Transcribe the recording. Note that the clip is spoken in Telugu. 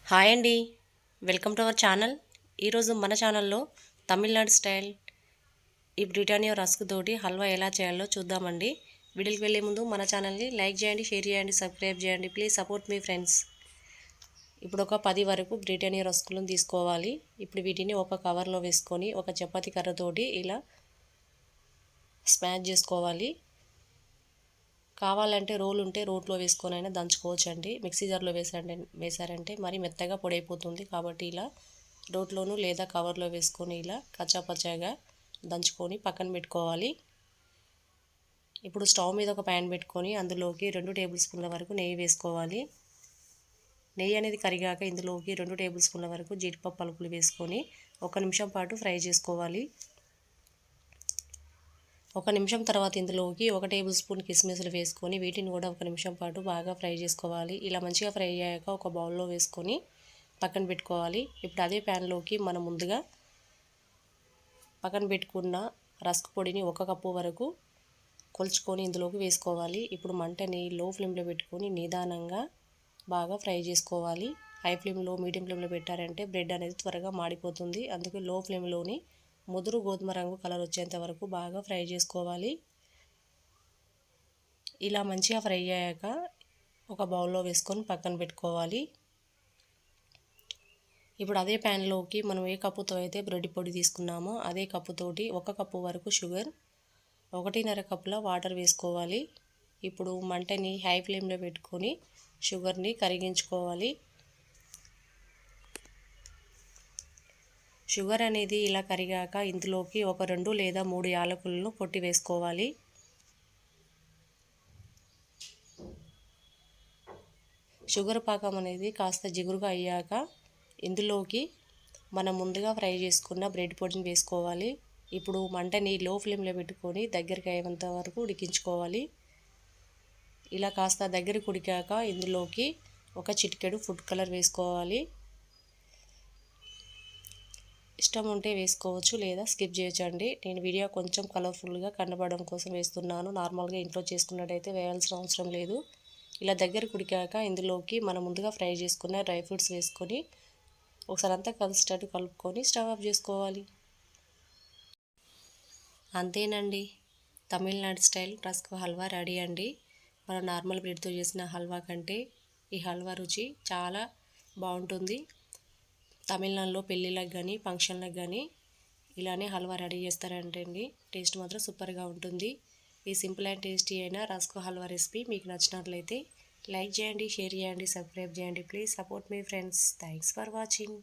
హాయ్ అండి, వెల్కమ్ టు అవర్ ఛానల్. ఈరోజు మన ఛానల్లో తమిళనాడు స్టైల్ ఈ బ్రిటానియా రస్క్ తోటి హల్వా ఎలా చేయాలో చూద్దామండి. వీడియోకి వెళ్ళే ముందు మన ఛానల్ని లైక్ చేయండి, షేర్ చేయండి, సబ్స్క్రైబ్ చేయండి. Please support me friends. ఇప్పుడు ఒక 10 వరకు బ్రిటానియా రస్కులను తీసుకోవాలి. ఇప్పుడు వీటిని ఒక కవర్లో వేసుకొని ఒక చపాతీ కర్రతోటి ఇలా స్మాష్ చేసుకోవాలి. కావాలంటే రోల్ ఉంటే రోట్లో వేసుకొని అయినా దంచుకోవచ్చండి. మిక్సీ జార్లో వేసారంటే మరి మెత్తగా పొడైపోతుంది. కాబట్టి ఇలా రోట్లోనూ లేదా కవర్లో వేసుకొని ఇలా కచ్చాపచ్చాగా దంచుకొని పక్కన పెట్టుకోవాలి. ఇప్పుడు స్టవ్ మీద ఒక ప్యాన్ పెట్టుకొని అందులోకి 2 టేబుల్ స్పూన్ల వరకు నెయ్యి వేసుకోవాలి. నెయ్యి అనేది కరిగాక ఇందులోకి 2 టేబుల్ స్పూన్ల వరకు జీడిపప్పు పలుకులు వేసుకొని 1 నిమిషం పాటు ఫ్రై చేసుకోవాలి. 1 నిమిషం తర్వాత ఇందులోకి 1 టేబుల్ స్పూన్ కిస్మిస్లు వేసుకొని వీటిని కూడా 1 నిమిషం పాటు బాగా ఫ్రై చేసుకోవాలి. ఇలా మంచిగా ఫ్రై అయ్యాక ఒక బౌల్లో వేసుకొని పక్కన పెట్టుకోవాలి. ఇప్పుడు అదే ప్యాన్లోకి మనం ముందుగా పక్కన పెట్టుకున్న రస్క్ పొడిని 1 కప్పు వరకు కొలుచుకొని ఇందులోకి వేసుకోవాలి. ఇప్పుడు మంటని లో ఫ్లేమ్లో పెట్టుకొని నిదానంగా బాగా ఫ్రై చేసుకోవాలి. హై ఫ్లేమ్లో మీడియం ఫ్లేమ్లో పెట్టారంటే బ్రెడ్ అనేది త్వరగా మాడిపోతుంది. అందుకే లో ఫ్లేమ్లోని ముదురు గోధుమ రంగు కలర్ వచ్చేంత వరకు బాగా ఫ్రై చేసుకోవాలి. ఇలా మంచిగా ఫ్రై అయ్యాక ఒక బౌల్లో వేసుకొని పక్కన పెట్టుకోవాలి. ఇప్పుడు అదే ప్యాన్లోకి మనం ఏ కప్పుతో అయితే బ్రెడ్ పొడి తీసుకున్నామో అదే కప్పుతోటి 1 కప్పు వరకు షుగర్, 1.5 కప్పుల వాటర్ వేసుకోవాలి. ఇప్పుడు మంటని హై ఫ్లేమ్లో పెట్టుకొని షుగర్ని కరిగించుకోవాలి. షుగర్ అనేది ఇలా కరిగాక ఇందులోకి ఒక 2 లేదా 3 యాలకులను కొట్టి వేసుకోవాలి. షుగర్ పాకం అనేది కాస్త జిగురుగా అయ్యాక ఇందులోకి మనం ముందుగా ఫ్రై చేసుకున్న బ్రెడ్ పొడిని వేసుకోవాలి. ఇప్పుడు మంటని లో ఫ్లేమ్లో పెట్టుకొని దగ్గరికి అయ్యేంత వరకు ఉడికించుకోవాలి. ఇలా కాస్త దగ్గరికి ఉడికాక ఇందులోకి ఒక చిటికెడు ఫుడ్ కలర్ వేసుకోవాలి. ఇష్టం ఉంటే వేసుకోవచ్చు లేదా స్కిప్ చేయొచ్చండి. నేను వీడియో కొంచెం కలర్ఫుల్గా కనబడడం కోసం వేస్తున్నాను. నార్మల్గా ఇంట్లో చేసుకున్నట్టయితే వేయాల్సిన అవసరం లేదు. ఇలా దగ్గరకు ఉడికాక ఇందులోకి మనం ముందుగా ఫ్రై చేసుకున్న డ్రై ఫ్రూట్స్ వేసుకొని ఒకసారి అంతా కలిసేటట్టు కలుపుకొని స్టవ్ ఆఫ్ చేసుకోవాలి. అంతేనండి, Tamil Nadu style rusk halwa ready అండి. మనం నార్మల్ బ్రెడ్తో చేసిన హల్వా కంటే ఈ హల్వా రుచి చాలా బాగుంటుంది. తమిళనాడులో పెళ్ళిళ్ళకి కానీ ఫంక్షన్లకు కానీ ఇలానే హల్వా రెడీ చేస్తారంటే అండి టేస్ట్ మాత్రం సూపర్గా ఉంటుంది. ఈ సింపుల్ అండ్ టేస్టీ అయిన రస్క్ హల్వా రెసిపీ మీకు నచ్చినట్లయితే లైక్ చేయండి, షేర్ చేయండి, సబ్స్క్రైబ్ చేయండి. Please support me friends. Thanks for watching.